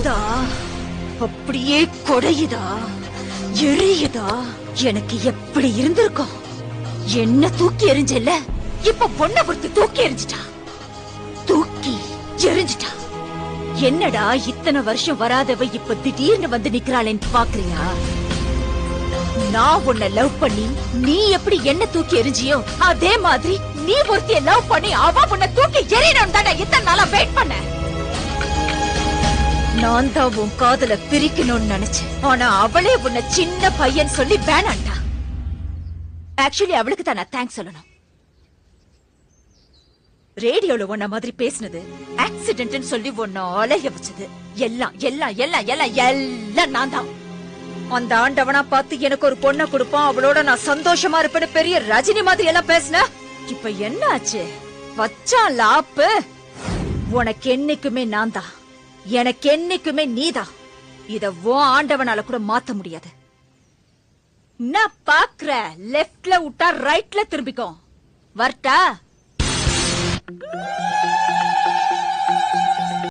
கொளுத்துதா, அப்படியே கொடையுதா, எரியுதா. எனக்கு எப்படி இருந்திருக்கும்? என்ன தூக்கி எறிஞ்சல, இப்ப பொண்ண பொறுத்து தூக்கி எறிஞ்சிட்டா, தூக்கி எறிஞ்சிட்டா. என்னடா இத்தனை வருஷம் வராதவ இப்ப திடீர்னு வந்து நிக்கிறாளேன்னு பாக்குறியா? நான் உன்னை லவ் பண்ணி நீ எப்படி என்ன தூக்கி எறிஞ்சியோ அதே மாதிரி நீ ஒருத்திய லவ் பண்ணி அவ உன்னை தூக்கி எறியணும் தானே இத்தனை நாளா வெயிட் பண்ண. நான் தான் உன் காதல பிரிக்கணும்னு நினைச்சேன். ஆனா அவளே உன்னை சின்ன பையன் சொல்லி வேணாண்டா. ஆக்சுவலி அவளுக்கு தான் நான் தேங்க்ஸ் சொல்லணும். ரேடியோல உன்ன மாதிரி பேசினது, ஆக்சிடென்ட் சொல்லி உன்ன அலைய வச்சது எல்லாம் எல்லாம் எல்லாம் எல்லாம் எல்லாம் நான் தான். அந்த ஆண்டவனா பார்த்து எனக்கு ஒரு பொண்ணை கொடுப்பான், அவளோட நான் சந்தோஷமா இருப்பேன்னு பெரிய ரஜினி மாதிரி எல்லாம் பேசின. இப்ப என்ன ஆச்சு? வச்சான் லாப்பு. உனக்கு என்னைக்குமே நான் தான், எனக்கு என்னைக்குமே நீதான். இத உன் ஆண்டவனால கூட மாத்த முடியாது. நான் பாக்குற லெப்ட்ல விட்டா ரைட்ல திரும்பிக்கும். வரட்டா?